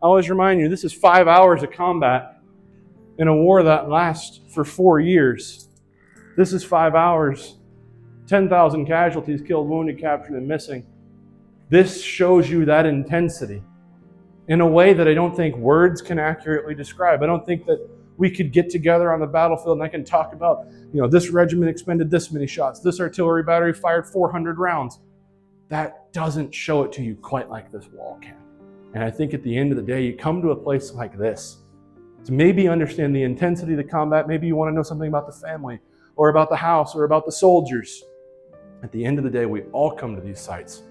I always remind you, this is 5 hours of combat in a war that lasts for 4 years. This is 5 hours, 10,000 casualties, killed, wounded, captured, and missing. This shows you that intensity in a way that I don't think words can accurately describe. I don't think that we could get together on the battlefield and I can talk about, this regiment expended this many shots, this artillery battery fired 400 rounds. That doesn't show it to you quite like this wall can. And I think at the end of the day, you come to a place like this to maybe understand the intensity of the combat. Maybe you want to know something about the family or about the house or about the soldiers. At the end of the day, we all come to these sites,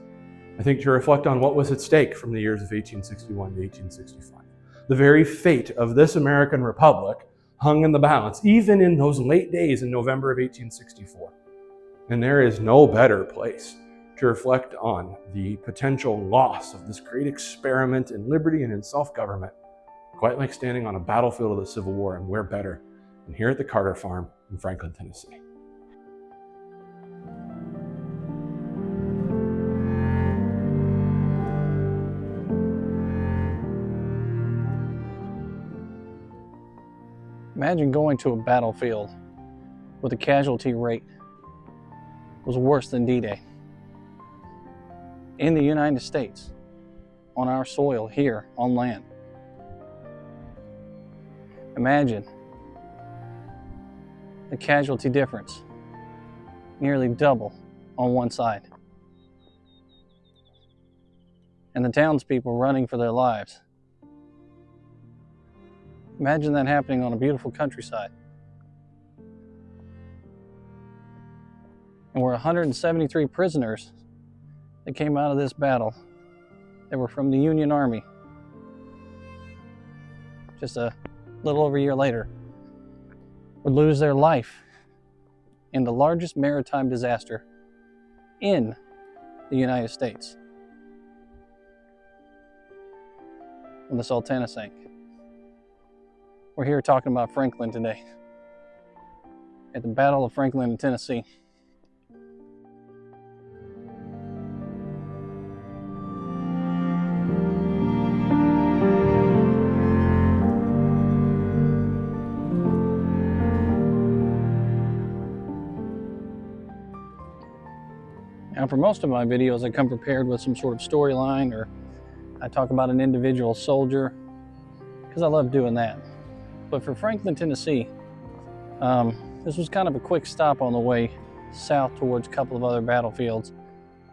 I think, to reflect on what was at stake from the years of 1861 to 1865. The very fate of this American Republic hung in the balance, even in those late days in November of 1864. And there is no better place to reflect on the potential loss of this great experiment in liberty and in self-government, quite like standing on a battlefield of the Civil War, and where better than here at the Carter Farm in Franklin, Tennessee. Imagine going to a battlefield where the casualty rate was worse than D-Day. In the United States, on our soil here on land. Imagine the casualty difference, nearly double on one side. And the townspeople running for their lives. Imagine that happening on a beautiful countryside. And we're 173 prisoners that came out of this battle that were from the Union Army. Just a little over a year later, would lose their life in the largest maritime disaster in the United States, when the Sultana sank. We're here talking about Franklin today, at the Battle of Franklin in Tennessee. Now, for most of my videos, I come prepared with some sort of storyline, or I talk about an individual soldier, because I love doing that. But for Franklin, Tennessee, this was kind of a quick stop on the way south towards a couple of other battlefields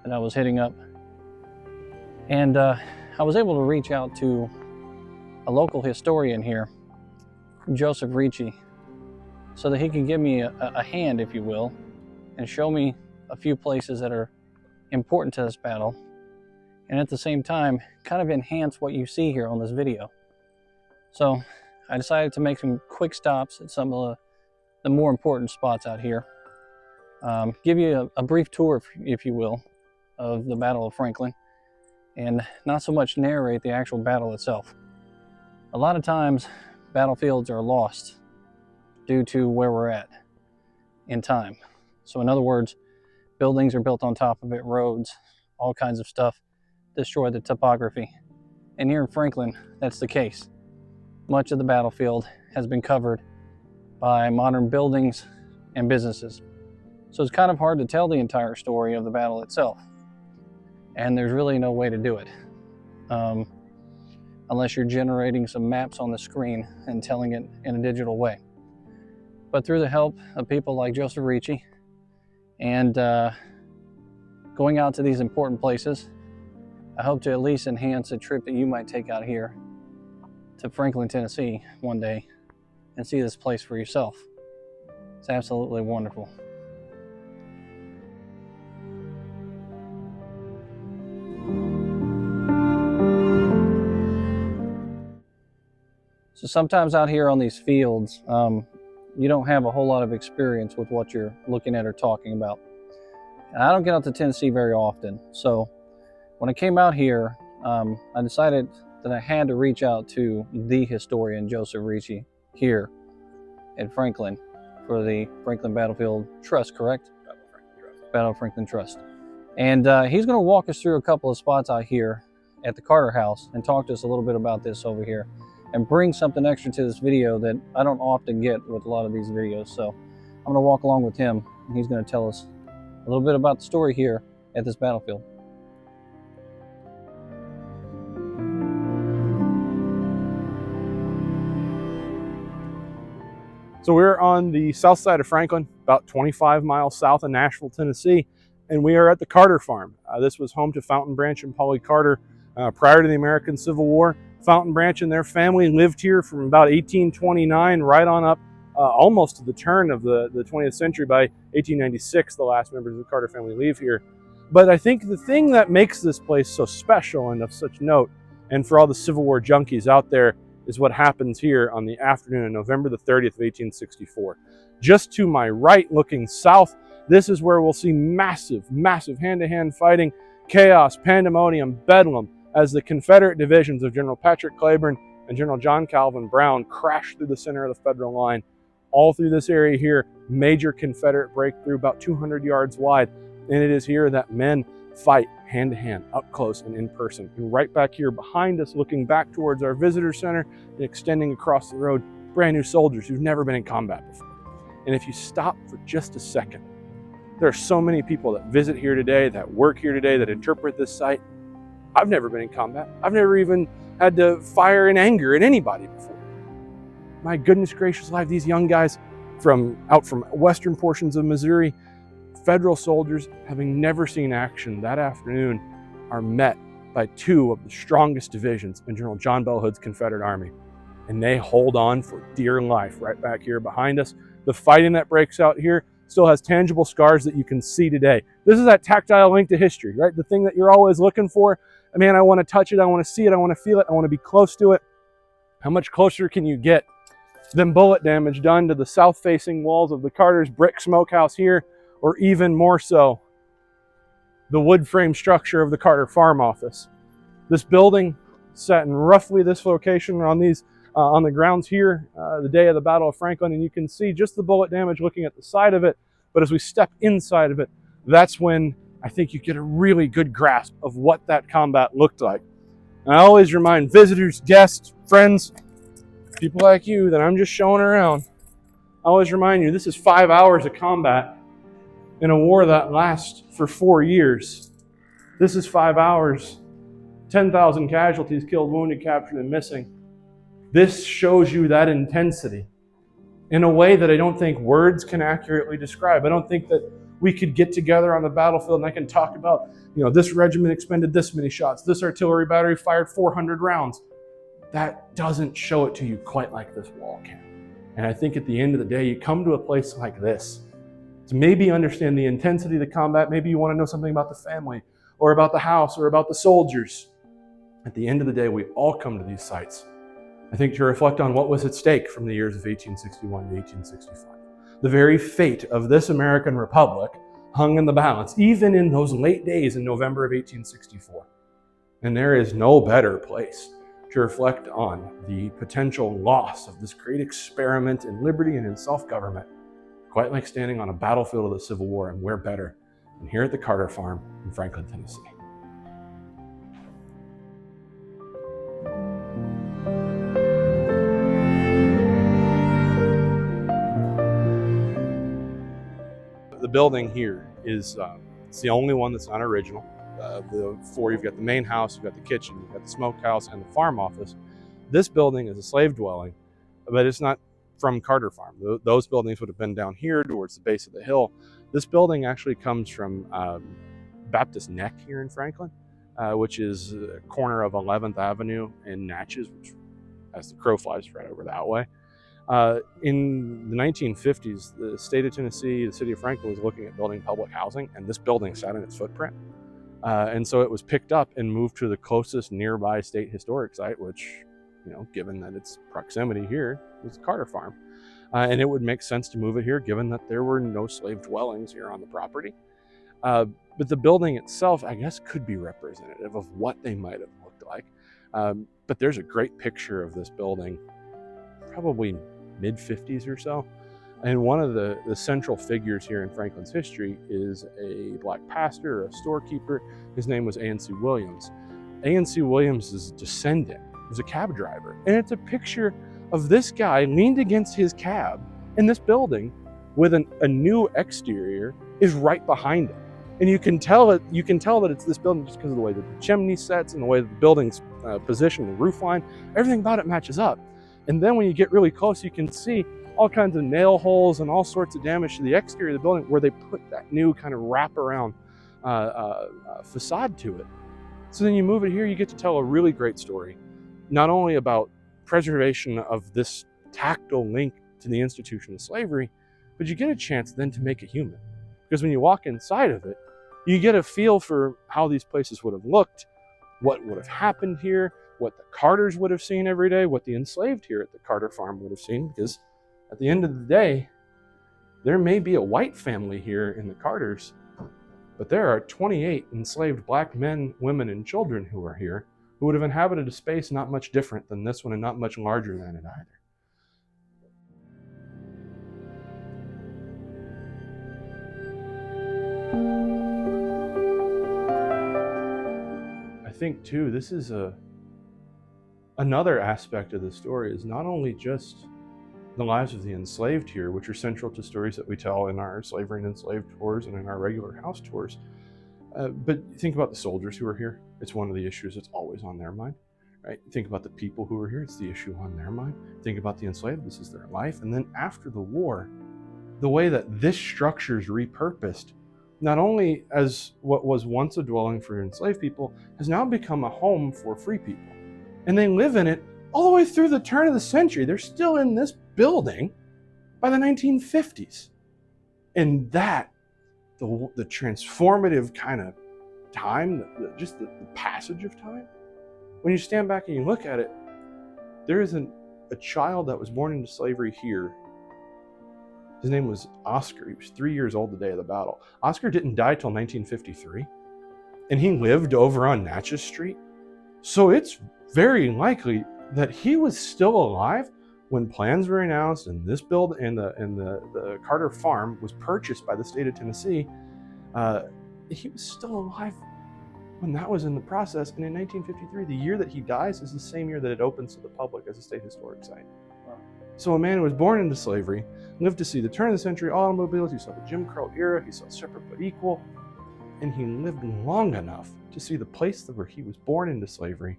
that I was hitting up. And I was able to reach out to a local historian here, Joseph Ricci, so that he could give me a hand, if you will, and show me a few places that are important to this battle, and at the same time kind of enhance what you see here on this video. So I decided to make some quick stops at some of the more important spots out here. Give you a brief tour, if you will, of the Battle of Franklin, and not so much narrate the actual battle itself. A lot of times battlefields are lost due to where we're at in time. So in other words, buildings are built on top of it, roads, all kinds of stuff, destroy the topography. And here in Franklin, that's the case. Much of the battlefield has been covered by modern buildings and businesses. So it's kind of hard to tell the entire story of the battle itself. And there's really no way to do it, unless you're generating some maps on the screen and telling it in a digital way. But through the help of people like Joseph Ricci, and going out to these important places, I hope to at least enhance a trip that you might take out here to Franklin, Tennessee one day and see this place for yourself. It's absolutely wonderful. So sometimes out here on these fields, you don't have a whole lot of experience with what you're looking at or talking about. And I don't get out to Tennessee very often. So when I came out here, I decided that I had to reach out to the historian, Joseph Ricci, here at Franklin for the Franklin Battlefield Trust, correct? Battle of Franklin Trust. And he's going to walk us through a couple of spots out here at the Carter house and talk to us a little bit about this over here and bring something extra to this video that I don't often get with a lot of these videos. So I'm going to walk along with him, and he's going to tell us a little bit about the story here at this battlefield. So we're on the south side of Franklin, about 25 miles south of Nashville, Tennessee, and we are at the Carter farm. This was home to Fountain Branch and Polly Carter prior to the American Civil War. Fountain Branch and their family lived here from about 1829 right on up almost to the turn of the 20th century. By 1896, the last members of the Carter family leave here. But I think the thing that makes this place so special and of such note, and for all the Civil War junkies out there, is what happens here on the afternoon of November the 30th of 1864. Just to my right, looking south, this is where we'll see massive hand-to-hand fighting, chaos, pandemonium, bedlam, as the Confederate divisions of General Patrick Cleburne and General John Calvin Brown crash through the center of the Federal line. All through this area here, major Confederate breakthrough about 200 yards wide. And it is here that men fight hand-to-hand, up close and in person. And right back here behind us, looking back towards our visitor center and extending across the road, brand new soldiers who've never been in combat before. And if you stop for just a second, there are so many people that visit here today, that work here today, that interpret this site. I've never been in combat. I've never even had to fire in anger at anybody before. My goodness gracious life, these young guys out from western portions of Missouri, Federal soldiers, having never seen action that afternoon, are met by two of the strongest divisions in General John Bell Hood's Confederate Army. And they hold on for dear life right back here behind us. The fighting that breaks out here still has tangible scars that you can see today. This is that tactile link to history, right? The thing that you're always looking for. Man, I want to touch it, I want to see it, I want to feel it, I want to be close to it. How much closer can you get than bullet damage done to the south-facing walls of the Carter's brick smokehouse here, or even more so, the wood frame structure of the Carter farm office? This building sat in roughly this location on the grounds here the day of the Battle of Franklin, and you can see just the bullet damage looking at the side of it. But as we step inside of it, that's when I think you get a really good grasp of what that combat looked like. And I always remind visitors, guests, friends, people like you that I'm just showing around, I always remind you, this is 5 hours of combat in a war that lasts for 4 years. This is 5 hours, 10,000 casualties, killed, wounded, captured, and missing. This shows you that intensity in a way that I don't think words can accurately describe. I don't think that we could get together on the battlefield and I can talk about, this regiment expended this many shots, this artillery battery fired 400 rounds. That doesn't show it to you quite like this wall can. And I think at the end of the day, you come to a place like this to maybe understand the intensity of the combat. Maybe you want to know something about the family or about the house or about the soldiers. At the end of the day, we all come to these sites, I think, to reflect on what was at stake from the years of 1861 to 1865. The very fate of this American Republic hung in the balance, even in those late days in November of 1864. And there is no better place to reflect on the potential loss of this great experiment in liberty and in self-government, quite like standing on a battlefield of the Civil War, and where better than here at the Carter farm in Franklin, Tennessee. The building here is it's the only one that's not original. You've got the main house, you've got the kitchen, you've got the smokehouse, and the farm office. This building is a slave dwelling, but it's not from Carter Farm. Those buildings would have been down here towards the base of the hill. This building actually comes from Baptist Neck here in Franklin, which is a corner of 11th Avenue in Natchez, which, as the crow flies, right over that way. In the 1950s, the state of Tennessee, the city of Franklin, was looking at building public housing, and this building sat in its footprint. And so it was picked up and moved to the closest nearby state historic site, which, given that its proximity here, was Carter Farm. And it would make sense to move it here, given that there were no slave dwellings here on the property. But the building itself, I guess, could be representative of what they might have looked like. But there's a great picture of this building, probably mid-50s or so. And one of the central figures here in Franklin's history is a black pastor, a storekeeper. His name was A.N.C. Williams. A.N.C. Williams' descendant was a cab driver. And it's a picture of this guy leaned against his cab in this building with a new exterior is right behind him. And you can tell that it's this building just because of the way that the chimney sets and the way that the building's positioned, the roof line, everything about it matches up. And then when you get really close, you can see all kinds of nail holes and all sorts of damage to the exterior of the building where they put that new kind of wraparound facade to it. So then you move it here, you get to tell a really great story, not only about preservation of this tactile link to the institution of slavery, but you get a chance then to make it human. Because when you walk inside of it, you get a feel for how these places would have looked, what would have happened here, what the Carters would have seen every day, what the enslaved here at the Carter farm would have seen. Because at the end of the day, there may be a white family here in the Carters, but there are 28 enslaved black men, women, and children who are here, who would have inhabited a space not much different than this one and not much larger than it either. I think too, this is another aspect of the story is not only just the lives of the enslaved here, which are central to stories that we tell in our slavery and enslaved tours and in our regular house tours, but think about the soldiers who are here. It's one of the issues that's always on their mind, right? Think about the people who are here. It's the issue on their mind. Think about the enslaved. This is their life. And then after the war, the way that this structure is repurposed, not only as what was once a dwelling for enslaved people, has now become a home for free people. And they live in it all the way through the turn of the century. They're still in this building by the 1950s. And that, the transformative kind of time, just the passage of time, when you stand back and you look at it, there isn't a child that was born into slavery here. His name was Oscar. He was 3 years old the day of the battle. Oscar didn't die till 1953, and he lived over on Natchez Street. So it's very likely that he was still alive when plans were announced and this building and the Carter farm was purchased by the state of Tennessee. He was still alive when that was in the process. And in 1953, the year that he dies is the same year that it opens to the public as a state historic site. Wow. So a man who was born into slavery, lived to see the turn of the century automobiles, he saw the Jim Crow era, he saw separate but equal, and he lived long enough to see the place where he was born into slavery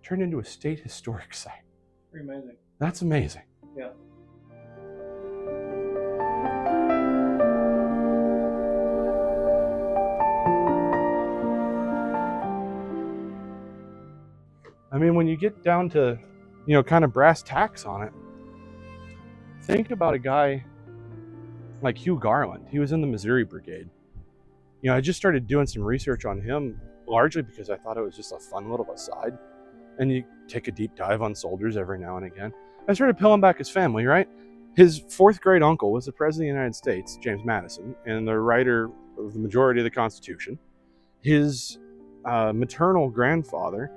turned into a state historic site. Pretty amazing. That's amazing. Yeah. I mean, when you get down to, kind of brass tacks on it, think about a guy like Hugh Garland. He was in the Missouri Brigade. I just started doing some research on him, largely because I thought it was just a fun little aside. And you take a deep dive on soldiers every now and again. I started peeling back his family, right? His fourth great uncle was the President of the United States, James Madison, and the writer of the majority of the Constitution. His maternal grandfather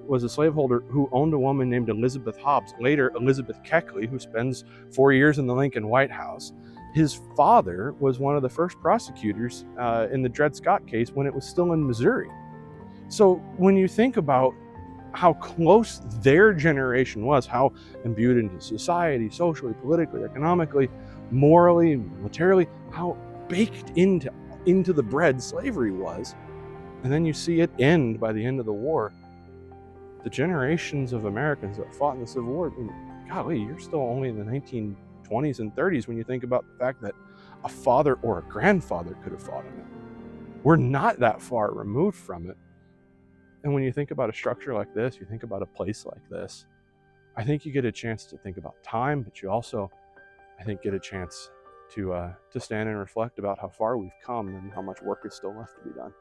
was a slaveholder who owned a woman named Elizabeth Hobbs, later Elizabeth Keckley, who spends 4 years in the Lincoln White House. His father was one of the first prosecutors in the Dred Scott case when it was still in Missouri. So when you think about how close their generation was, how imbued into society, socially, politically, economically, morally, militarily, how baked into the bread slavery was, and then you see it end by the end of the war. The generations of Americans that fought in the Civil War, golly, you're still only in the 1920s and 30s when you think about the fact that a father or a grandfather could have fought in it. We're not that far removed from it. And when you think about a structure like this, you think about a place like this, I think you get a chance to think about time, but you also, I think, get a chance to stand and reflect about how far we've come and how much work is still left to be done.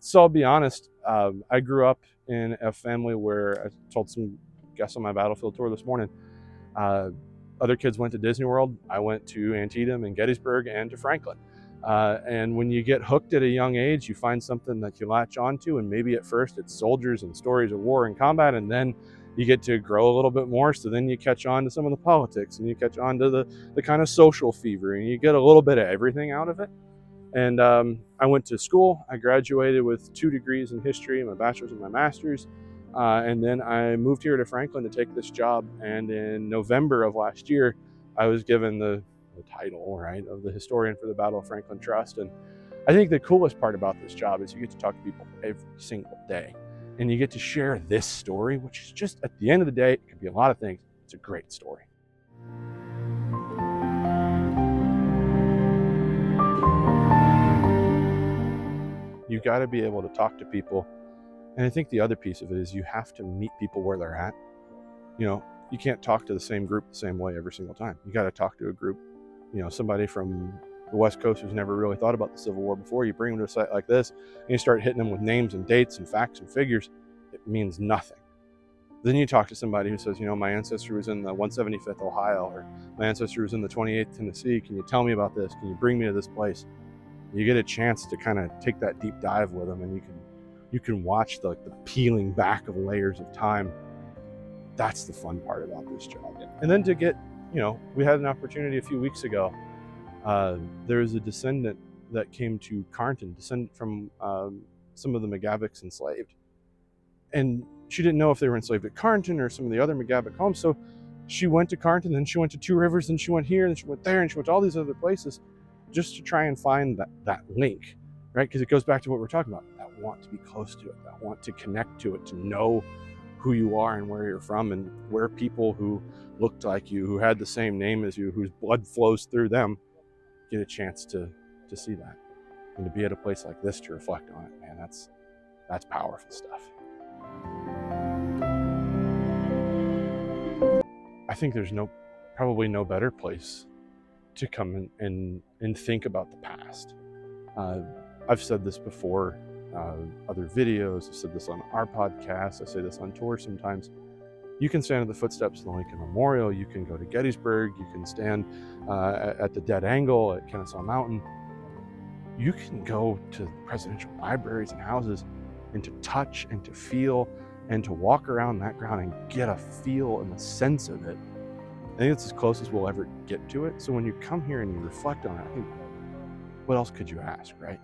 So I'll be honest, I grew up in a family where I told some guests on my battlefield tour this morning, other kids went to Disney World. I went to Antietam and Gettysburg and to Franklin. And when you get hooked at a young age, you find something that you latch onto, and maybe at first it's soldiers and stories of war and combat, and then you get to grow a little bit more, so then you catch on to some of the politics, and you catch on to the kind of social fever, and you get a little bit of everything out of it. And I went to school. I graduated with 2 degrees in history, my bachelor's and my master's. And then I moved here to Franklin to take this job. And in November of last year, I was given the title, right, of the historian for the Battle of Franklin Trust. And I think the coolest part about this job is you get to talk to people every single day. And you get to share this story, which is just, at the end of the day, it could be a lot of things. It's a great story. You got to be able to talk to people. And I think the other piece of it is you have to meet people where they're at. You know, you can't talk to the same group the same way every single time. You got to talk to a group, you know, somebody from the West Coast who's never really thought about the Civil War before. You bring them to a site like this and you start hitting them with names and dates and facts and figures. It means nothing. Then you talk to somebody who says, you know, my ancestor was in the 175th Ohio, or my ancestor was in the 28th Tennessee. Can you tell me about this? Can you bring me to this place? You get a chance to kind of take that deep dive with them, and you can watch the peeling back of layers of time. That's the fun part about this job. And then to get, you know, we had an opportunity a few weeks ago. There was a descendant that came to Carnton, descendant from some of the McGavock's enslaved. And she didn't know if they were enslaved at Carnton or some of the other McGavock homes. So she went to Carnton, then she went to Two Rivers, then she went here, and she went there, and she went to all these other places, just to try and find that link, right? Because it goes back to what we're talking about, that want to be close to it, that want to connect to it, to know who you are and where you're from, and where people who looked like you, who had the same name as you, whose blood flows through them, get a chance to see that. And to be at a place like this to reflect on it, man, that's powerful stuff. I think there's probably no better place to come and think about the past. I've said this before, other videos, I've said this on our podcast, I say this on tour sometimes. You can stand at the footsteps of the Lincoln Memorial, you can go to Gettysburg, you can stand at the Dead Angle at Kennesaw Mountain. You can go to presidential libraries and houses and to touch and to feel and to walk around that ground and get a feel and a sense of it. I think it's as close as we'll ever get to it. So when you come here and you reflect on it, I think, what else could you ask, right?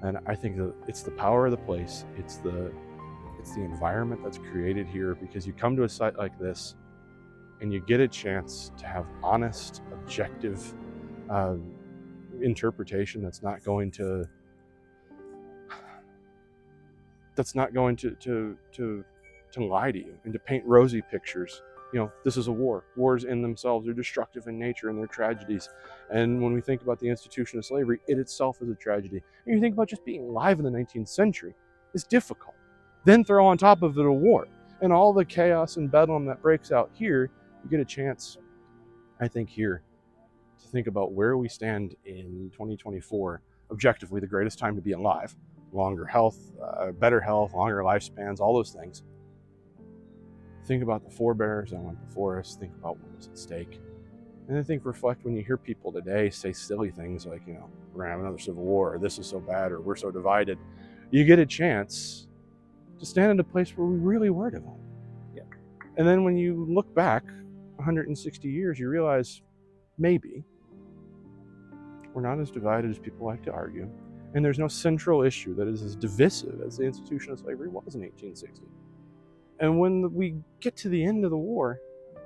And I think that it's the power of the place. It's the environment that's created here, because you come to a site like this and you get a chance to have honest, objective interpretation that's not going to lie to you and to paint rosy pictures. You know, this is a war. Wars in themselves are destructive in nature and they're tragedies. And when we think about the institution of slavery, it itself is a tragedy. And you think about just being alive in the 19th century, it's difficult. Then throw on top of it a war and all the chaos and bedlam that breaks out here. You get a chance, I think, here to think about where we stand in 2024, objectively the greatest time to be alive. Longer health, better health, longer lifespans, all those things. Think about the forebears that went before us. Think about what was at stake. And I think reflect when you hear people today say silly things like, you know, we're gonna have another civil war, or this is so bad, or we're so divided. You get a chance to stand in a place where we really were divided. Yeah. And then when you look back 160 years, you realize maybe we're not as divided as people like to argue. And there's no central issue that is as divisive as the institution of slavery was in 1860. And when we get to the end of the war,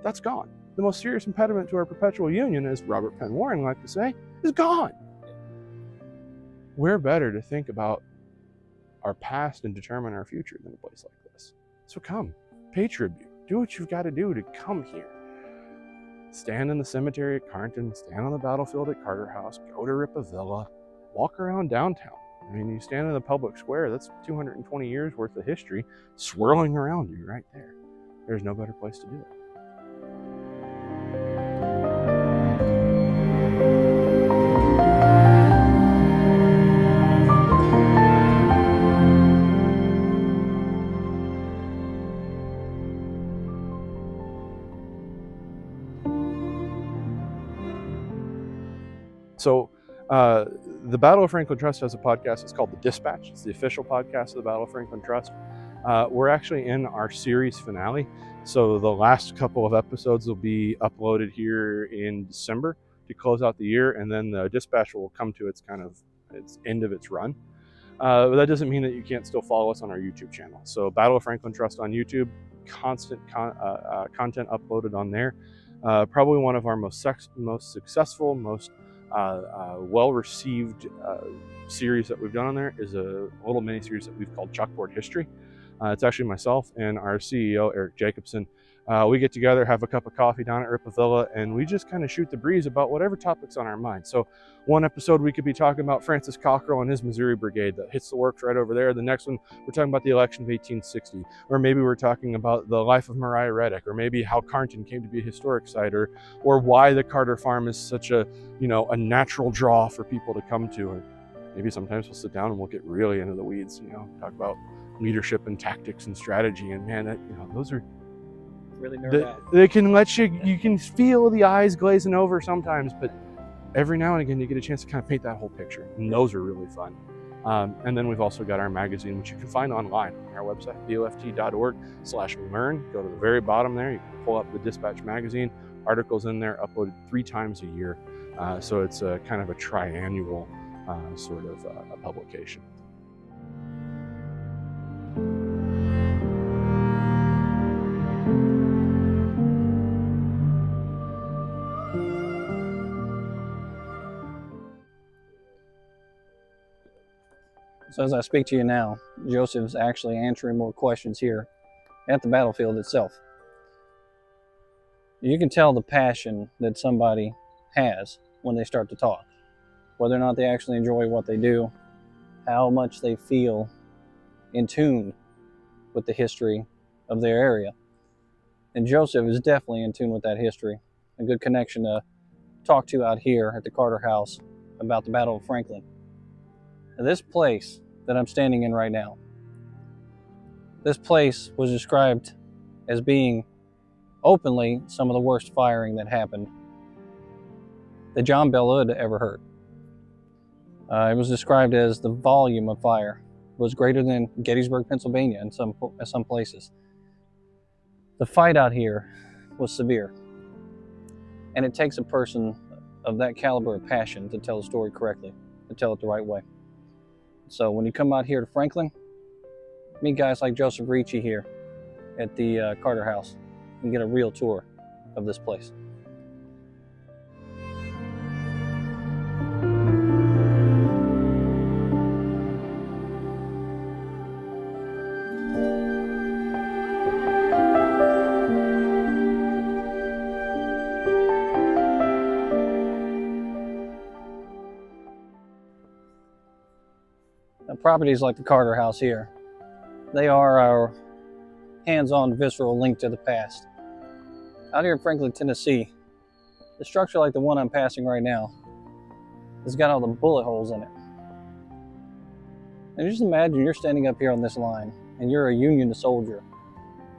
that's gone. The most serious impediment to our perpetual union, as Robert Penn Warren liked to say, is gone. We're better to think about our past and determine our future than a place like this. So come, pay tribute. Do what you've got to do to come here. Stand in the cemetery at Carnton, stand on the battlefield at Carter House, go to Ripa Villa, walk around downtown. I mean, you stand in the public square, that's 220 years worth of history swirling around you right there. There's no better place to do it. So the Battle of Franklin Trust has a podcast. It's called The Dispatch. It's the official podcast of the Battle of Franklin Trust. We're actually in our series finale. So the last couple of episodes will be uploaded here in December to close out the year. And then the Dispatch will come to its end of its run. But that doesn't mean that you can't still follow us on our YouTube channel. So Battle of Franklin Trust on YouTube, constant content uploaded on there. Probably one of our most successful, most well-received series that we've done on there is a little mini-series that we've called Chalkboard History. It's actually myself and our CEO, Eric Jacobson. We get together, have a cup of coffee down at Ripa Villa, and we just kind of shoot the breeze about whatever topic's on our mind. So one episode we could be talking about Francis Cockrell and his Missouri Brigade that hits the works right over there. The next one, we're talking about the election of 1860. Or maybe we're talking about the life of Mariah Reddick, or maybe how Carnton came to be a historic site, or why the Carter Farm is such a natural draw for people to come to. Or maybe sometimes we'll sit down and we'll get really into the weeds, talk about leadership and tactics and strategy. And man, those are really nerd out. They can let you can feel the eyes glazing over sometimes, but every now and again you get a chance to kind of paint that whole picture, and those are really fun. And then we've also got our magazine, which you can find online on our website, boft.org/learn. Go to the very bottom there, you can pull up the Dispatch magazine, articles in there uploaded 3 times a year. So it's a kind of a triannual sort of a publication. So as I speak to you now, Joseph's actually answering more questions here at the battlefield itself. You can tell the passion that somebody has when they start to talk, whether or not they actually enjoy what they do, how much they feel in tune with the history of their area. And Joseph is definitely in tune with that history. A good connection to talk to out here at the Carter House about the Battle of Franklin. Now, this place that I'm standing in right now, this place was described as being openly some of the worst firing that happened that John Bel Hood ever heard. It was described as the volume of fire was greater than Gettysburg, Pennsylvania in some places. The fight out here was severe, and it takes a person of that caliber of passion to tell the story correctly, to tell it the right way. So when you come out here to Franklin, meet guys like Joseph Ricci here at the Carter House and get a real tour of this place. Now, properties like the Carter House here, they are our hands-on visceral link to the past. Out here in Franklin, Tennessee, the structure like the one I'm passing right now has got all the bullet holes in it. And just imagine you're standing up here on this line and you're a Union soldier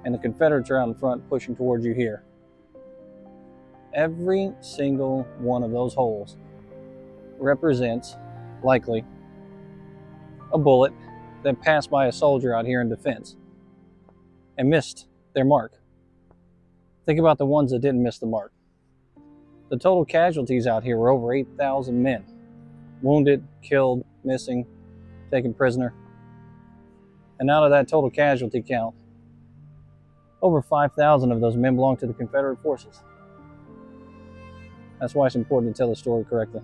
and the Confederates are out in front pushing towards you here. Every single one of those holes represents, likely, a bullet that passed by a soldier out here in defense and missed their mark. Think about the ones that didn't miss the mark. The total casualties out here were over 8,000 men. Wounded, killed, missing, taken prisoner. And out of that total casualty count, over 5,000 of those men belonged to the Confederate forces. That's why it's important to tell the story correctly.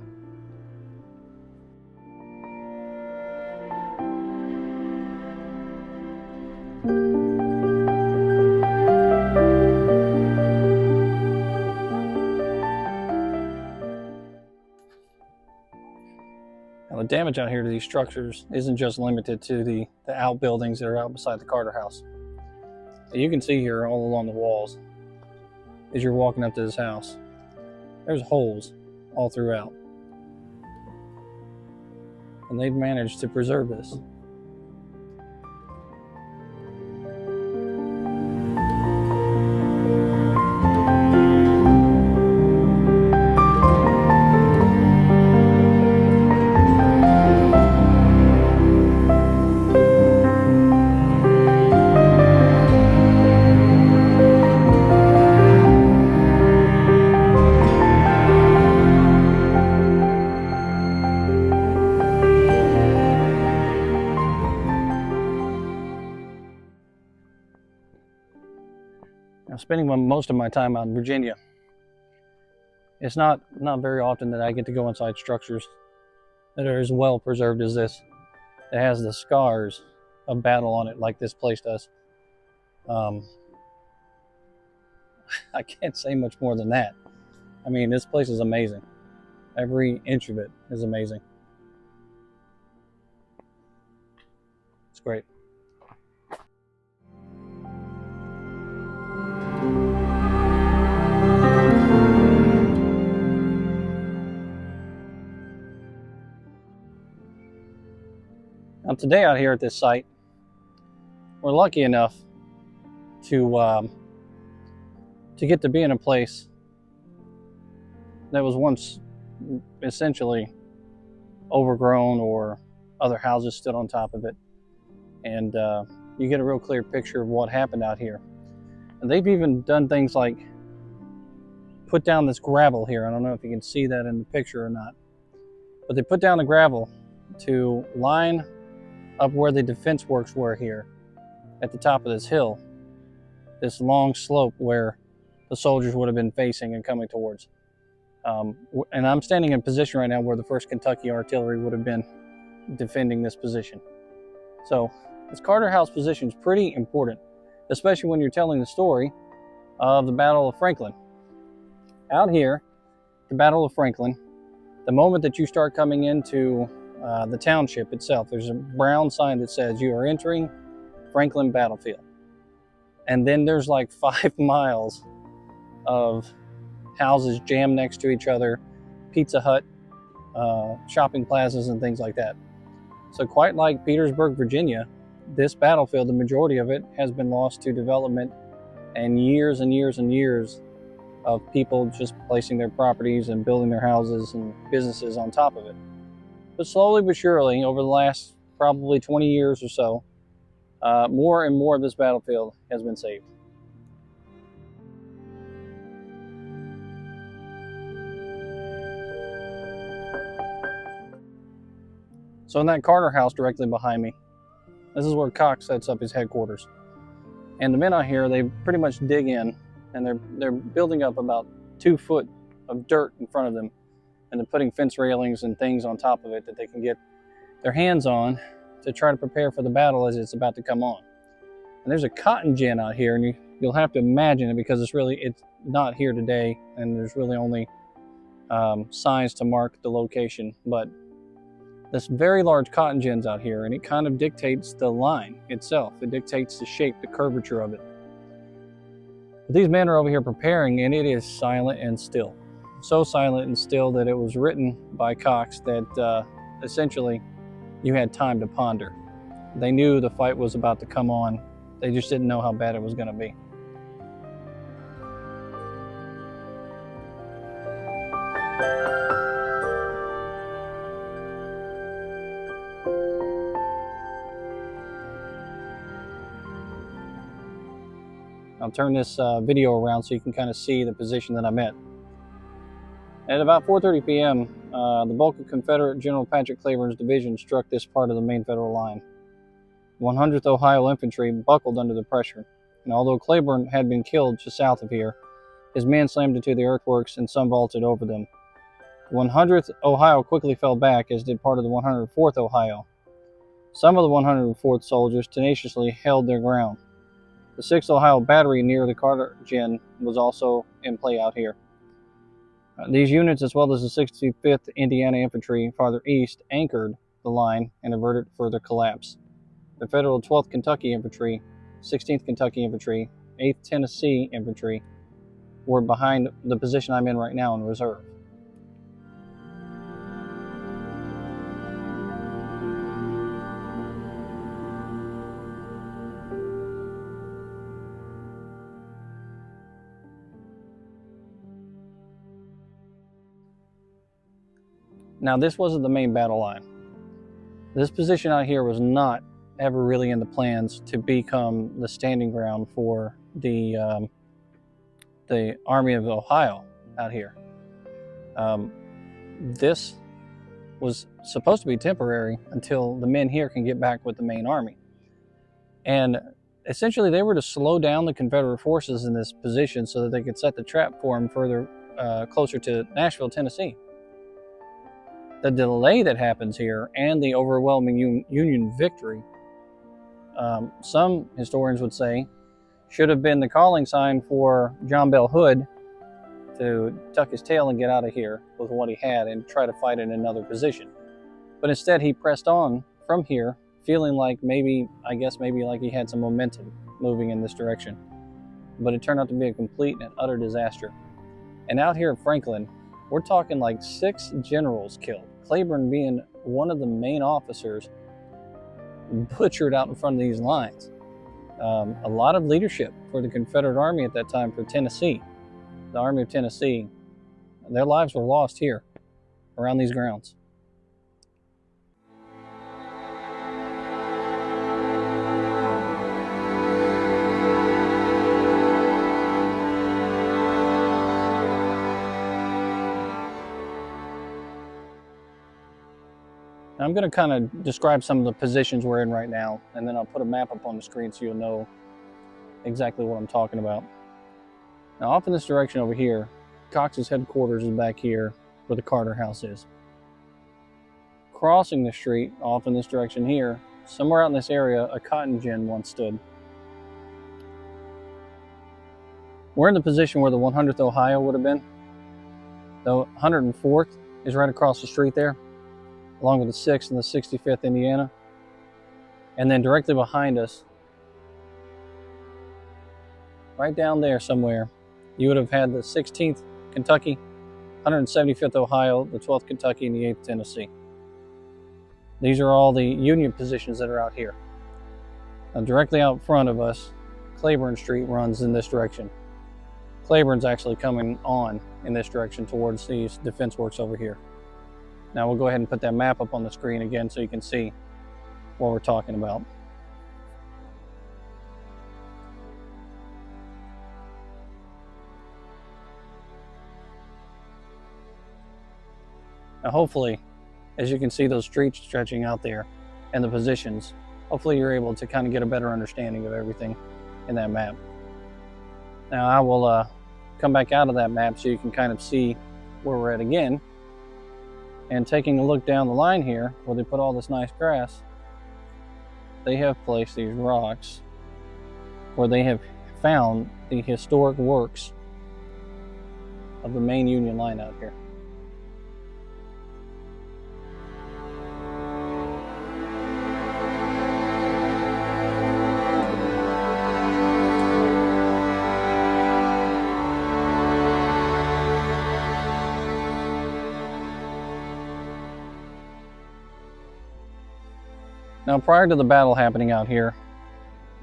Now, the damage out here to these structures isn't just limited to the outbuildings that are out beside the Carter House. You can see here all along the walls, as you're walking up to this house, there's holes all throughout. And they've managed to preserve this. spending most of my time out in Virginia, it's not very often that I get to go inside structures that are as well preserved as this. It has the scars of battle on it like this place does. I can't say much more than that. I mean, this place is amazing. Every inch of it is amazing. It's great. Now today out here at this site, we're lucky enough to get to be in a place that was once essentially overgrown, or other houses stood on top of it. And you get a real clear picture of what happened out here. And they've even done things like put down this gravel here. I don't know if you can see that in the picture or not, but they put down the gravel to line up where the defense works were here at the top of this hill, this long slope where the soldiers would have been facing and coming towards. And I'm standing in position right now where the 1st Kentucky Artillery would have been defending this position. So this Carter House position is pretty important, especially when you're telling the story of the Battle of Franklin. Out here, the Battle of Franklin, the moment that you start coming into the township itself, there's a brown sign that says you are entering Franklin Battlefield. And then there's like 5 miles of houses jammed next to each other, Pizza Hut, shopping plazas and things like that. So quite like Petersburg, Virginia, this battlefield, the majority of it has been lost to development and years and years and years of people just placing their properties and building their houses and businesses on top of it. But slowly but surely, over the last probably 20 years or so, more and more of this battlefield has been saved. So in that Carter House directly behind me, this is where Cox sets up his headquarters. And the men out here, they pretty much dig in, and they're building up about 2 foot of dirt in front of them, and they're putting fence railings and things on top of it that they can get their hands on to try to prepare for the battle as it's about to come on. And there's a cotton gin out here, and you'll have to imagine it because it's not here today, and there's really only signs to mark the location. But this very large cotton gin's out here, and it kind of dictates the line itself. It dictates the shape, the curvature of it. But these men are over here preparing, and it is silent and still. So silent and still that it was written by Cox that essentially you had time to ponder. They knew the fight was about to come on. They just didn't know how bad it was going to be. I'll turn this video around so you can kind of see the position that I'm at. At about 4:30 p.m., the bulk of Confederate General Patrick Cleburne's division struck this part of the main Federal line. 100th Ohio Infantry buckled under the pressure, and although Cleburne had been killed just south of here, his men slammed into the earthworks and some vaulted over them. The 100th Ohio quickly fell back, as did part of the 104th Ohio. Some of the 104th soldiers tenaciously held their ground. The 6th Ohio Battery near the Carter Gin was also in play out here. These units, as well as the 65th Indiana Infantry farther east, anchored the line and averted further collapse. The Federal 12th Kentucky Infantry, 16th Kentucky Infantry, 8th Tennessee Infantry were behind the position I'm in right now in reserve. Now, this wasn't the main battle line. This position out here was not ever really in the plans to become the standing ground for the Army of Ohio out here. This was supposed to be temporary until the men here can get back with the main army. And Essentially, they were to slow down the Confederate forces in this position so that they could set the trap for them further closer to Nashville, Tennessee. The delay that happens here and the overwhelming Union victory, some historians would say, should have been the calling sign for John Bell Hood to tuck his tail and get out of here with what he had and try to fight in another position. But instead, he pressed on from here, feeling like maybe like he had some momentum moving in this direction. But it turned out to be a complete and utter disaster. And out here at Franklin, we're talking like 6 generals killed, Claiborne being one of the main officers, butchered out in front of these lines. A lot of leadership for the Confederate Army at that time for Tennessee. The Army of Tennessee, their lives were lost here, around these grounds. I'm going to kind of describe some of the positions we're in right now, and then I'll put a map up on the screen so you'll know exactly what I'm talking about. Now, off in this direction over here, Cox's headquarters is back here where the Carter house is. Crossing the street off in this direction here, somewhere out in this area, a cotton gin once stood. We're in the position where the 100th Ohio would have been. The 104th is right across the street there, along with the 6th and the 65th Indiana. And then directly behind us, right down there somewhere, you would have had the 16th Kentucky, 175th Ohio, the 12th Kentucky, and the 8th Tennessee. These are all the Union positions that are out here. Now, directly out front of us, Claiborne Street runs in this direction. Claiborne's actually coming on in this direction towards these defense works over here. Now we'll go ahead and put that map up on the screen again so you can see what we're talking about. Now hopefully, as you can see those streets stretching out there and the positions, hopefully you're able to kind of get a better understanding of everything in that map. Now I will come back out of that map so you can kind of see where we're at again. And taking a look down the line here, where they put all this nice grass, they have placed these rocks where they have found the historic works of the main Union line out here. Now, prior to the battle happening out here,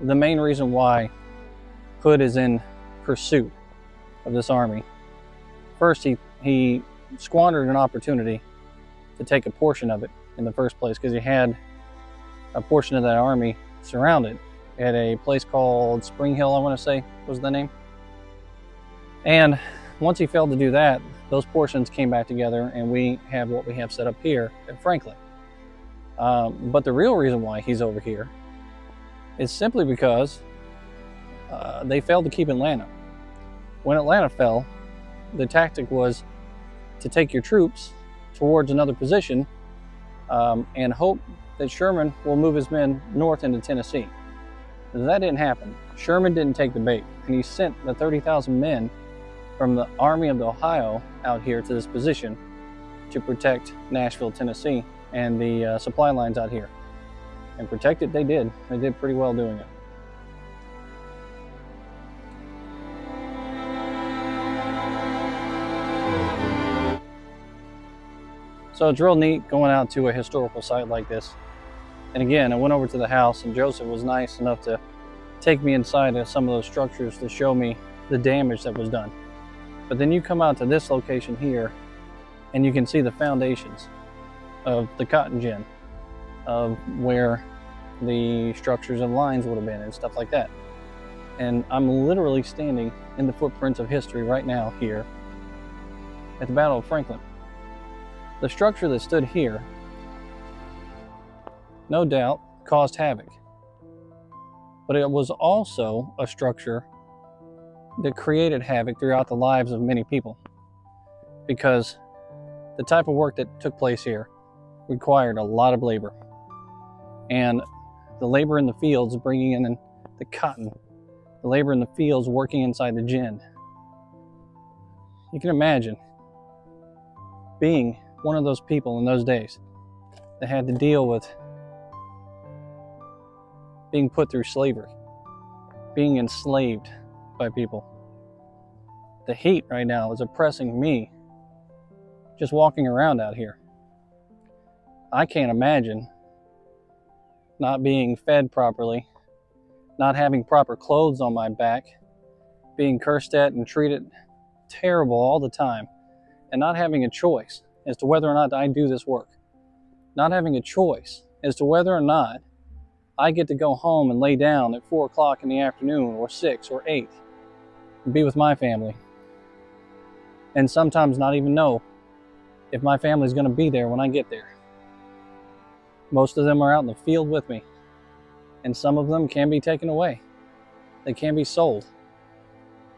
the main reason why Hood is in pursuit of this army, first he squandered an opportunity to take a portion of it in the first place, because he had a portion of that army surrounded at a place called Spring Hill, I want to say was the name. And once he failed to do that, those portions came back together, and we have what we have set up here at Franklin. But the real reason why he's over here is simply because they failed to keep Atlanta. When Atlanta fell, the tactic was to take your troops towards another position and hope that Sherman will move his men north into Tennessee. That didn't happen. Sherman didn't take the bait, and he sent the 30,000 men from the Army of the Ohio out here to this position to protect Nashville, Tennessee, and the supply lines out here. And protect it they did. They did pretty well doing it. So it's real neat going out to a historical site like this. And again, I went over to the house, and Joseph was nice enough to take me inside of some of those structures to show me the damage that was done. But then you come out to this location here, and you can see the foundations of the cotton gin, of where the structures and lines would have been and stuff like that. And I'm literally standing in the footprints of history right now here at the Battle of Franklin. The structure that stood here, no doubt, caused havoc. but it was also a structure that created havoc throughout the lives of many people, because the type of work that took place here required a lot of labor. And the labor in the fields bringing in the cotton, the labor in the fields working inside the gin. You can imagine being one of those people in those days that had to deal with being put through slavery, being enslaved by people. The heat right now is oppressing me just walking around out here. I can't imagine not being fed properly, not having proper clothes on my back, being cursed at and treated terrible all the time, and not having a choice as to whether or not I do this work. Not having a choice as to whether or not I get to go home and lay down at 4 o'clock in the afternoon, or 6 or 8, and be with my family. And sometimes not even know if my family's going to be there when I get there. Most of them are out in the field with me, and some of them can be taken away. They can be sold.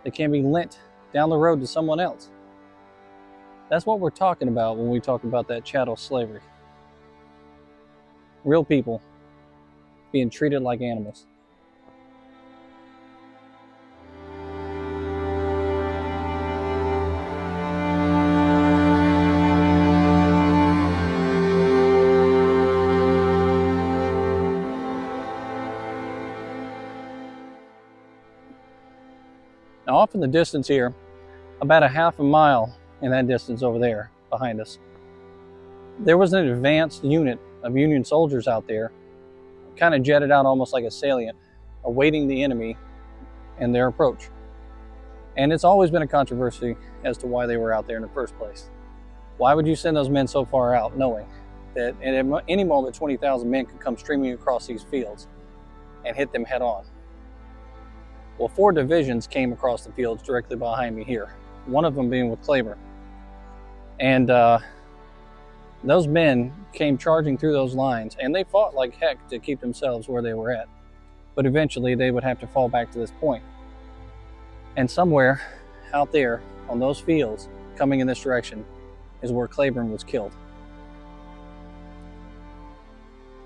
They can be lent down the road to someone else. That's what we're talking about when we talk about that chattel slavery. Real people being treated like animals. Now, off in the distance here, about a half a mile in that distance over there behind us, there was an advanced unit of Union soldiers out there, kind of jetted out almost like a salient, awaiting the enemy and their approach. And it's always been a controversy as to why they were out there in the first place. Why would you send those men so far out knowing that at any moment 20,000 men could come streaming across these fields and hit them head on? Well, 4 divisions came across the fields directly behind me here, one of them being with Claiborne. And those men came charging through those lines, and they fought like heck to keep themselves where they were at. But eventually they would have to fall back to this point. And somewhere out there on those fields, coming in this direction, is where Claiborne was killed.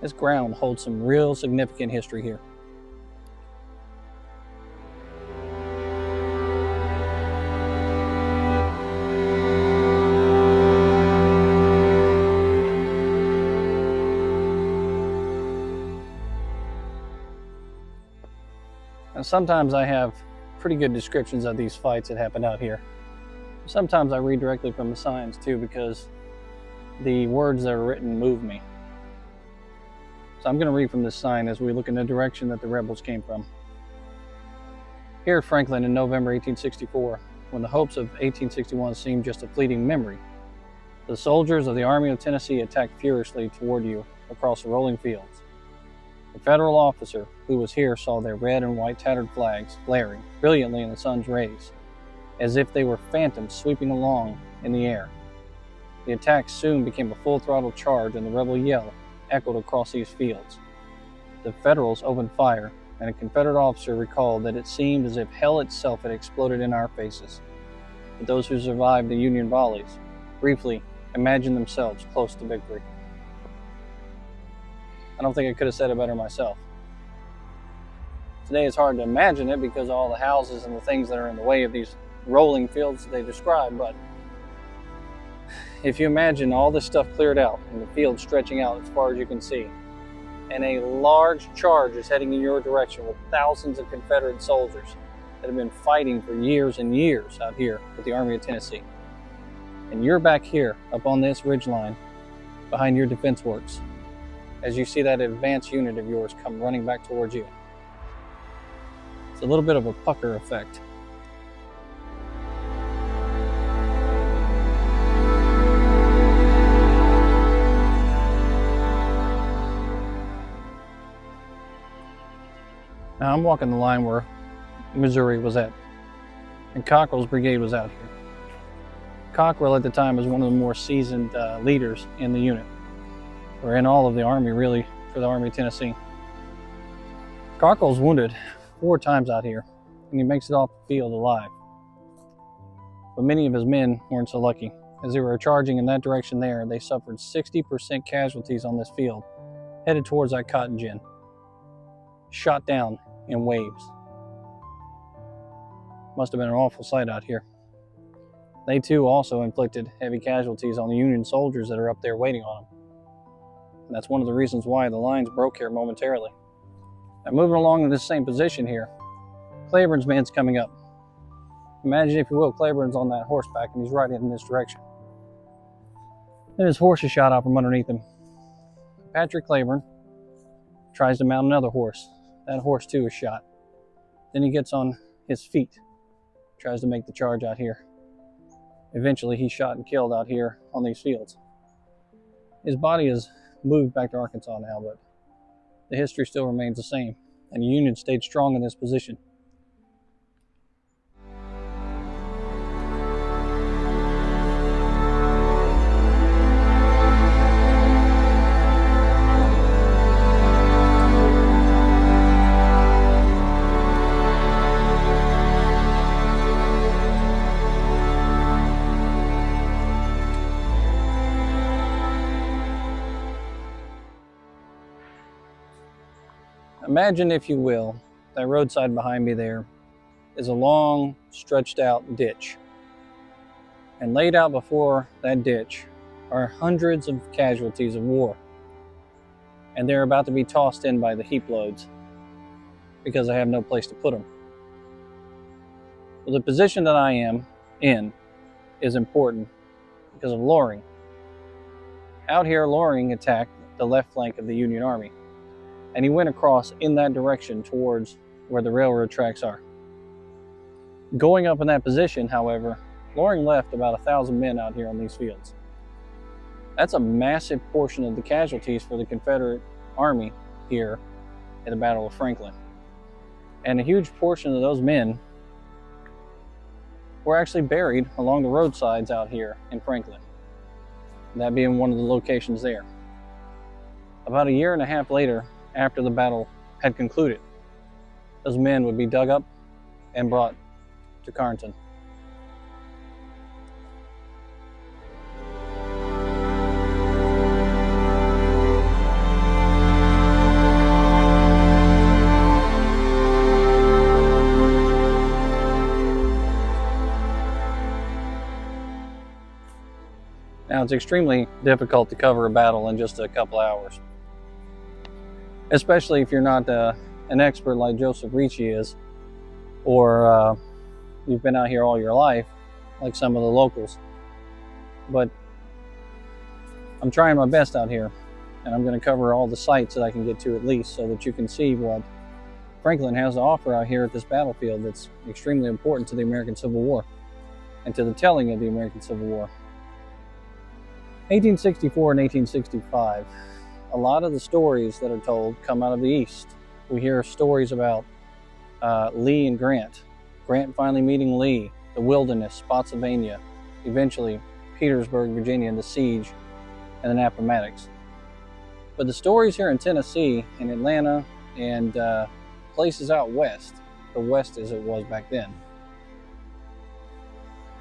This ground holds some real significant history here. And sometimes I have pretty good descriptions of these fights that happened out here. Sometimes I read directly from the signs too, because the words that are written move me. So I'm going to read from this sign as we look in the direction that the rebels came from. Here at Franklin in November 1864, when the hopes of 1861 seemed just a fleeting memory, the soldiers of the Army of Tennessee attacked furiously toward you across the rolling fields. The Federal officer who was here saw their red and white tattered flags flaring brilliantly in the sun's rays, as if they were phantoms sweeping along in the air. The attack soon became a full-throttle charge, and the rebel yell echoed across these fields. The Federals opened fire, and a Confederate officer recalled that it seemed as if hell itself had exploded in our faces. But those who survived the Union volleys briefly imagined themselves close to victory. I don't think I could have said it better myself. Today it's hard to imagine it because of all the houses and the things that are in the way of these rolling fields that they describe, but if you imagine all this stuff cleared out and the field stretching out as far as you can see, and a large charge is heading in your direction with thousands of Confederate soldiers that have been fighting for years and years out here with the Army of Tennessee, and you're back here up on this ridgeline behind your defense works, as you see that advanced unit of yours come running back towards you. It's a little bit of a pucker effect. Now I'm walking the line where Missouri was at, and Cockrell's brigade was out here. Cockrell at the time was one of the more seasoned leaders in the unit, or in all of the Army really, for the Army of Tennessee. Carco's wounded 4 times out here, and he makes it off the field alive. But many of his men weren't so lucky. As they were charging in that direction there, they suffered 60% casualties on this field, headed towards that cotton gin. Shot down in waves. Must have been an awful sight out here. They too also inflicted heavy casualties on the Union soldiers that are up there waiting on them. And that's one of the reasons why the lines broke here momentarily. Now moving along in this same position here, Claiborne's man's coming up. Imagine, if you will, Claiborne's on that horseback and he's riding in this direction. Then his horse is shot out from underneath him. Patrick Claiborne tries to mount another horse. That horse too is shot. Then he gets on his feet, tries to make the charge out here. Eventually he's shot and killed out here on these fields. His body is moved back to Arkansas now, but the history still remains the same, and the Union stayed strong in this position. Imagine, if you will, that roadside behind me there is a long, stretched out ditch. And laid out before that ditch are hundreds of casualties of war. And they're about to be tossed in by the heap loads because I have no place to put them. Well, the position that I am in is important because of Loring. Out here, Loring attacked the left flank of the Union Army. And he went across in that direction towards where the railroad tracks are. Going up in that position, however, Loring left about 1,000 men out here on these fields. That's a massive portion of the casualties for the Confederate Army here at the Battle of Franklin. And a huge portion of those men were actually buried along the roadsides out here in Franklin, that being one of the locations there. About a year and a half later, after the battle had concluded, those men would be dug up and brought to Carnton. Now, it's extremely difficult to cover a battle in just a couple hours, especially if you're not an expert like Joseph Ricci is, or you've been out here all your life, like some of the locals. But I'm trying my best out here, and I'm going to cover all the sites that I can get to at least, so that you can see what Franklin has to offer out here at this battlefield that's extremely important to the American Civil War and to the telling of the American Civil War. 1864 and 1865. A lot of the stories that are told come out of the East. We hear stories about Lee and Grant. Grant finally meeting Lee, the Wilderness, Spotsylvania, eventually Petersburg, Virginia, and the siege, and then Appomattox. But the stories here in Tennessee, in Atlanta, and places out west, the West as it was back then,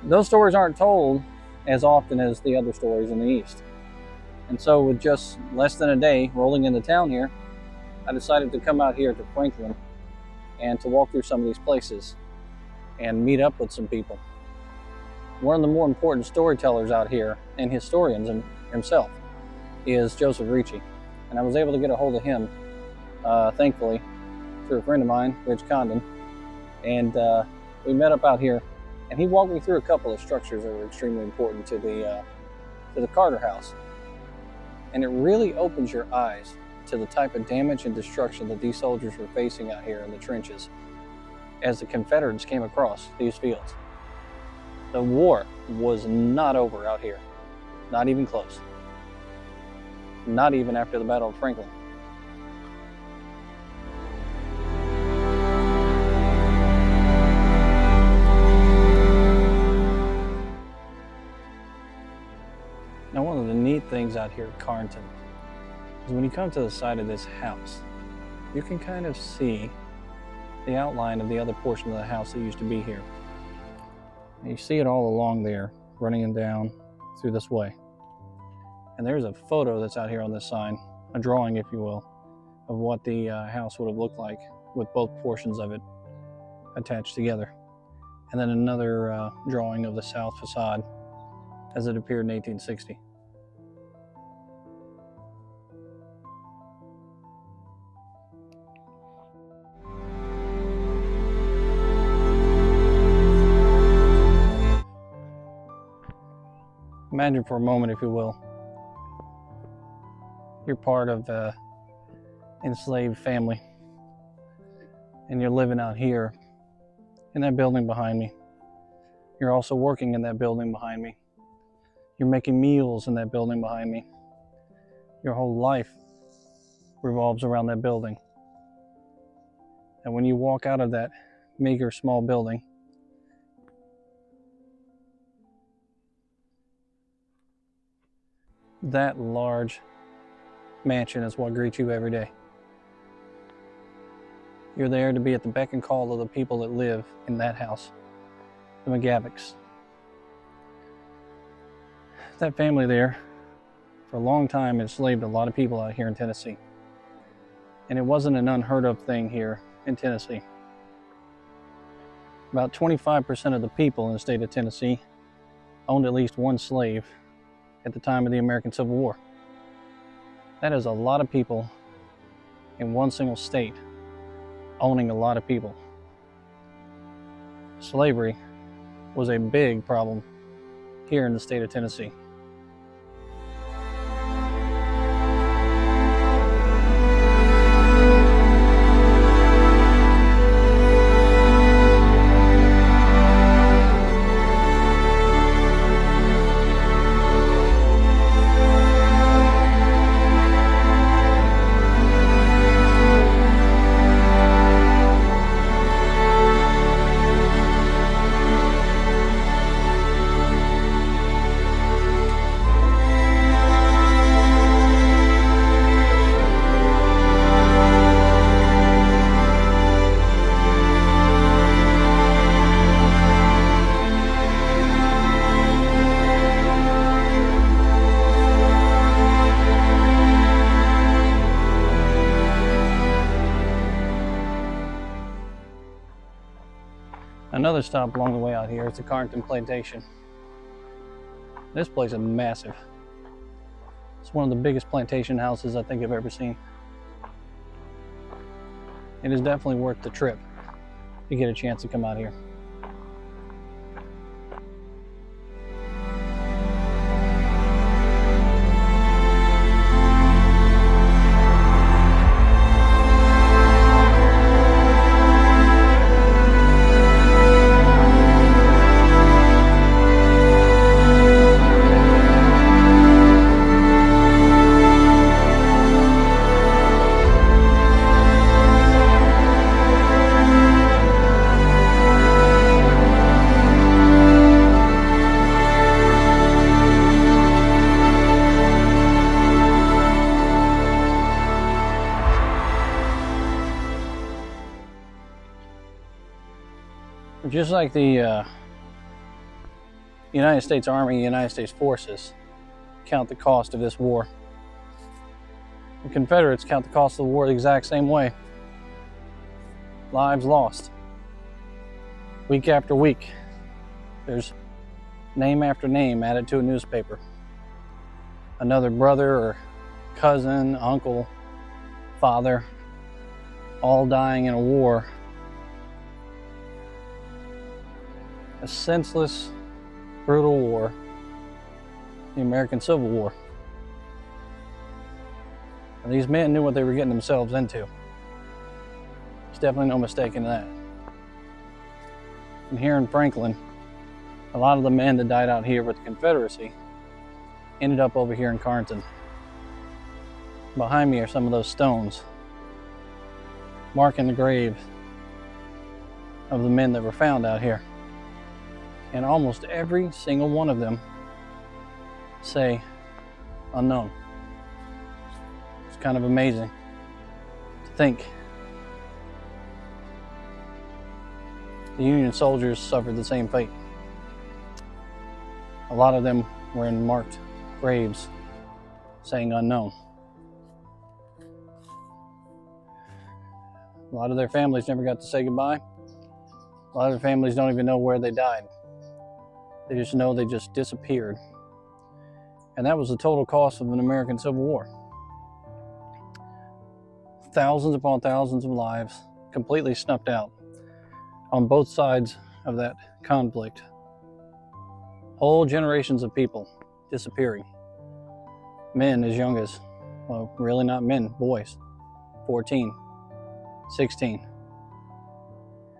those stories aren't told as often as the other stories in the East. And so with just less than a day rolling into town here, I decided to come out here to Franklin and to walk through some of these places and meet up with some people. One of the more important storytellers out here, and historians himself, is Joseph Ricci. And I was able to get a hold of him, thankfully, through a friend of mine, Rich Condon. And we met up out here, and he walked me through a couple of structures that were extremely important to the Carter House. And it really opens your eyes to the type of damage and destruction that these soldiers were facing out here in the trenches as the Confederates came across these fields. The war was not over out here, not even close. Not even after the Battle of Franklin. Now, one of the neat things out here at Carnton is when you come to the side of this house, you can kind of see the outline of the other portion of the house that used to be here. And you see it all along there, running down through this way. And there's a photo that's out here on this sign, a drawing, if you will, of what the house would have looked like with both portions of it attached together. And then another drawing of the south facade as it appeared in 1860. Imagine for a moment, if you will, you're part of an enslaved family and you're living out here in that building behind me. You're also working in that building behind me. You're making meals in that building behind me. Your whole life revolves around that building. And when you walk out of that meager small building, that large mansion is what greets you every day. You're there to be at the beck and call of the people that live in that house, the McGavics. That family there, for a long time, enslaved a lot of people out here in Tennessee. And it wasn't an unheard of thing here in Tennessee. About 25% of the people in the state of Tennessee owned at least one slave at the time of the American Civil War. That is a lot of people in one single state owning a lot of people. Slavery was a big problem here in the state of Tennessee. Another stop along the way out here is the Carnton Plantation. This place is massive. It's one of the biggest plantation houses I think I've ever seen. It is definitely worth the trip to get a chance to come out here. Just like the United States Army, United States forces count the cost of this war, the Confederates count the cost of the war the exact same way. Lives lost. Week after week, there's name after name added to a newspaper. Another brother or cousin, uncle, father, all dying in a war. A senseless, brutal war, the American Civil War. And these men knew what they were getting themselves into. There's definitely no mistake in that. And here in Franklin, a lot of the men that died out here with the Confederacy ended up over here in Carnton. Behind me are some of those stones marking the graves of the men that were found out here. And almost every single one of them say unknown. It's kind of amazing to think the Union soldiers suffered the same fate. A lot of them were in marked graves saying unknown. A lot of their families never got to say goodbye. A lot of their families don't even know where they died. They just know they just disappeared. And that was the total cost of an American Civil War. Thousands upon thousands of lives completely snuffed out on both sides of that conflict. Whole generations of people disappearing. Men as young as, well, really not men, boys, 14, 16.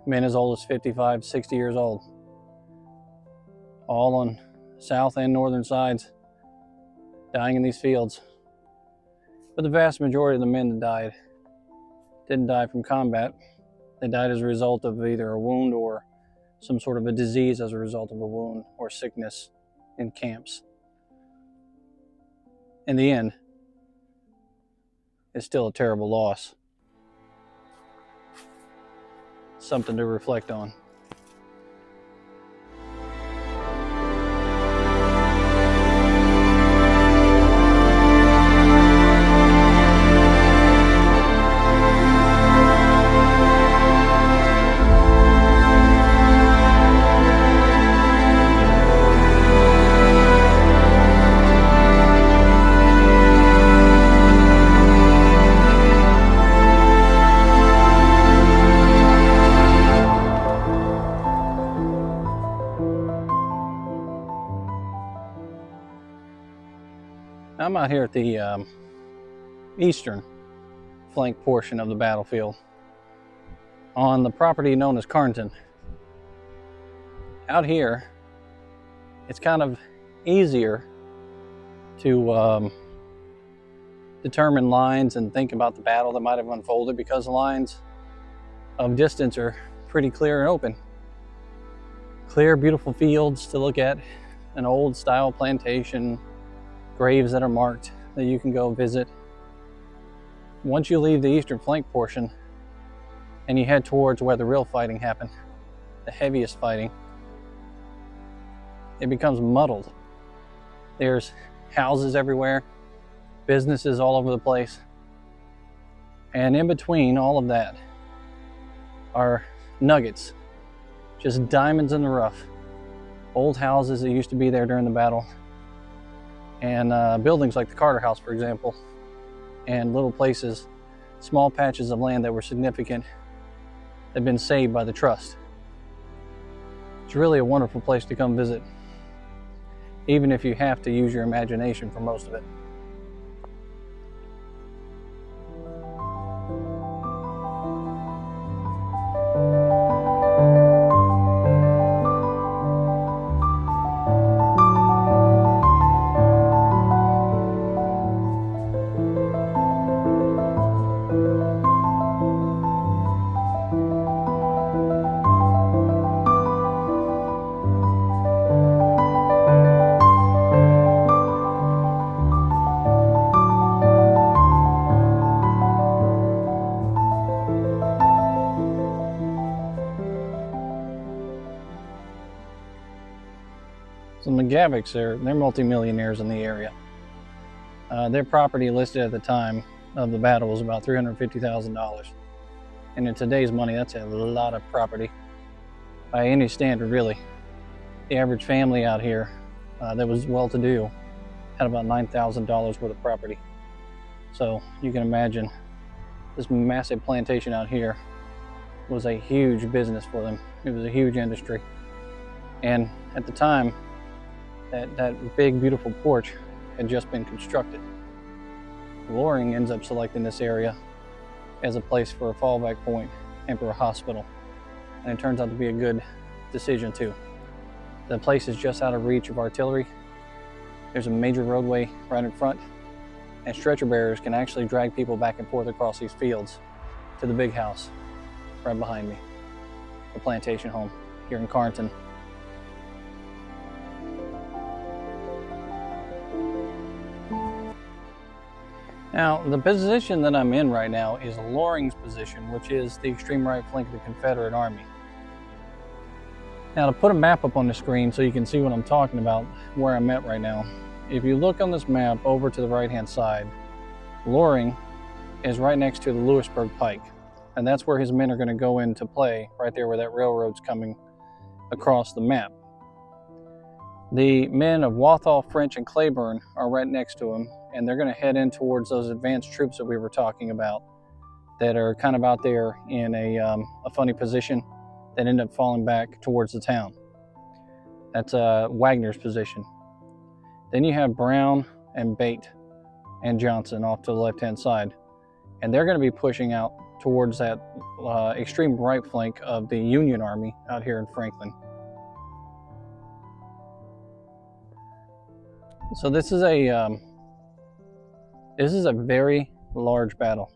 Men as old as 55, 60 years old. All on south and northern sides, dying in these fields. But the vast majority of the men that died didn't die from combat. They died as a result of either a wound or some sort of a disease as a result of a wound or sickness in camps. In the end, it's still a terrible loss. Something to reflect on. I'm out here at the eastern flank portion of the battlefield on the property known as Carnton. Out here, it's kind of easier to determine lines and think about the battle that might have unfolded because the lines of distance are pretty clear and open. Clear, beautiful fields to look at, an old style plantation, graves that are marked that you can go visit. Once you leave the eastern flank portion and you head towards where the real fighting happened, the heaviest fighting, it becomes muddled. There's houses everywhere, businesses all over the place, and in between all of that are nuggets, just diamonds in the rough. Old houses that used to be there during the battle, and buildings like the Carter House, for example, and little places, small patches of land that were significant that had been saved by the trust. It's really a wonderful place to come visit, even if you have to use your imagination for most of it. So the McGavics, they're multimillionaires in the area. Their property listed at the time of the battle was about $350,000. And in today's money, that's a lot of property by any standard, really. The average family out here that was well-to-do had about $9,000 worth of property. So you can imagine this massive plantation out here was a huge business for them. It was a huge industry. And at the time, that big, beautiful porch had just been constructed. Loring ends up selecting this area as a place for a fallback point and for a hospital. And it turns out to be a good decision too. The place is just out of reach of artillery. There's a major roadway right in front, and stretcher bearers can actually drag people back and forth across these fields to the big house right behind me, the plantation home here in Carnton. Now, the position that I'm in right now is Loring's position, which is the extreme right flank of the Confederate Army. Now, to put a map up on the screen so you can see what I'm talking about, where I'm at right now, if you look on this map over to the right-hand side, Loring is right next to the Lewisburg Pike, and that's where his men are going to go into play, right there where that railroad's coming across the map. The men of Walthall, French, and Claiborne are right next to him, and they're going to head in towards those advanced troops that we were talking about that are kind of out there in a funny position that end up falling back towards the town. That's Wagner's position. Then you have Brown and Bate and Johnson off to the left-hand side, and they're going to be pushing out towards that extreme right flank of the Union Army out here in Franklin. So this is a very large battle.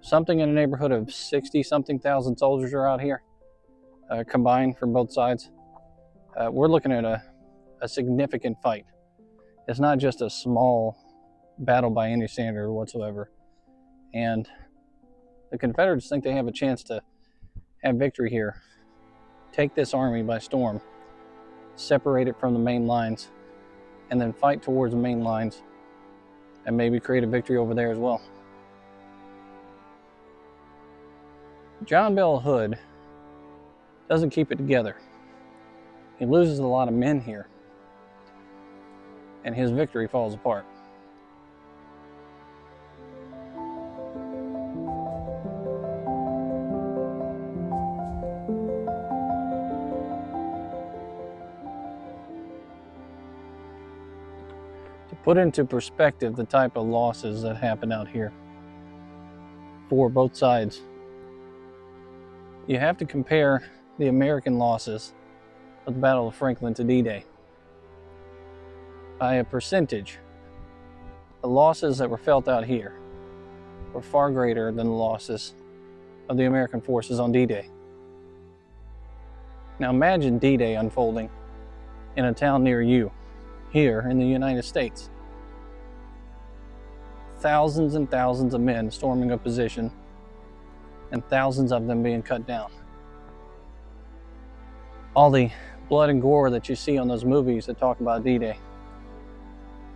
Something in the neighborhood of 60-something thousand soldiers are out here, combined from both sides. We're looking at a significant fight. It's not just a small battle by any standard whatsoever. And the Confederates think they have a chance to have victory here. Take this army by storm, separate it from the main lines, and then fight towards the main lines and maybe create a victory over there as well. John Bell Hood doesn't keep it together. He loses a lot of men here, and his victory falls apart. To put into perspective the type of losses that happen out here for both sides, you have to compare the American losses of the Battle of Franklin to D-Day. By a percentage, the losses that were felt out here were far greater than the losses of the American forces on D-Day. Now imagine D-Day unfolding in a town near you, here in the United States. Thousands and thousands of men storming a position, and thousands of them being cut down. All the blood and gore that you see on those movies that talk about D-Day,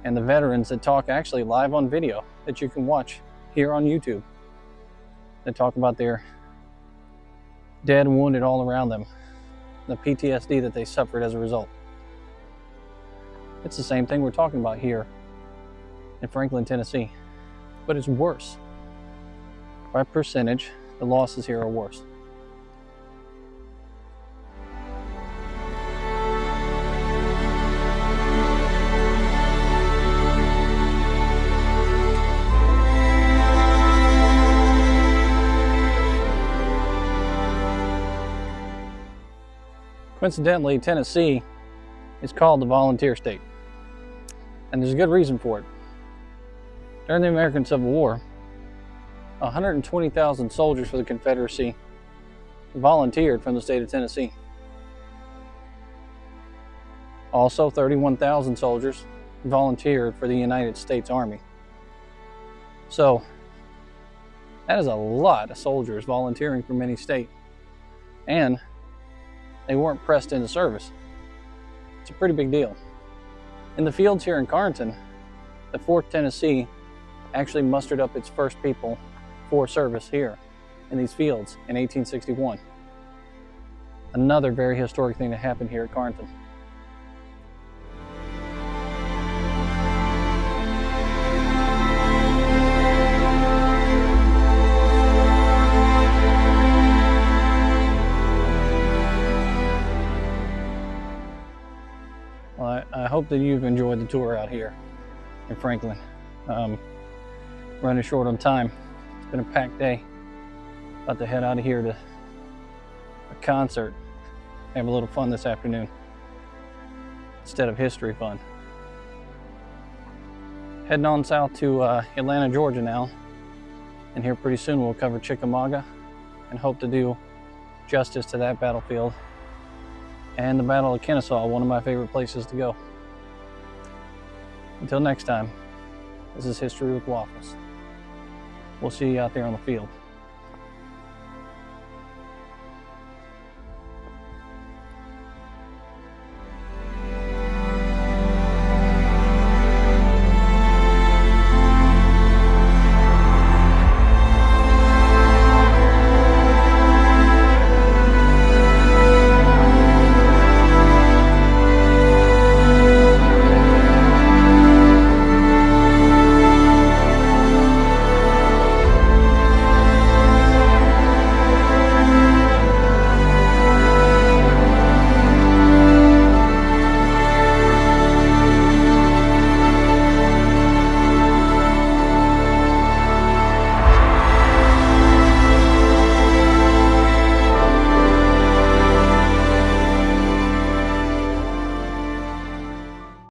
and the veterans that talk actually live on video that you can watch here on YouTube, that talk about their dead and wounded all around them, the PTSD that they suffered as a result. It's the same thing we're talking about here in Franklin, Tennessee, but it's worse. By percentage, the losses here are worse. Coincidentally, Tennessee is called the volunteer state, and there's a good reason for it. During the American Civil War, 120,000 soldiers for the Confederacy volunteered from the state of Tennessee. Also, 31,000 soldiers volunteered for the United States Army. So, that is a lot of soldiers volunteering from any state, and they weren't pressed into service. It's a pretty big deal. In the fields here in Carnton, the 4th Tennessee actually mustered up its first people for service here in these fields in 1861. Another very historic thing that happened here at Carnton. Well, I hope that you've enjoyed the tour out here in Franklin. Running short on time. It's been a packed day. About to head out of here to a concert. Have a little fun this afternoon instead of history fun. Heading on south to Atlanta, Georgia now. And here pretty soon we'll cover Chickamauga and hope to do justice to that battlefield and the Battle of Kennesaw, one of my favorite places to go. Until next time, this is History with Waffles. We'll see you out there on the field.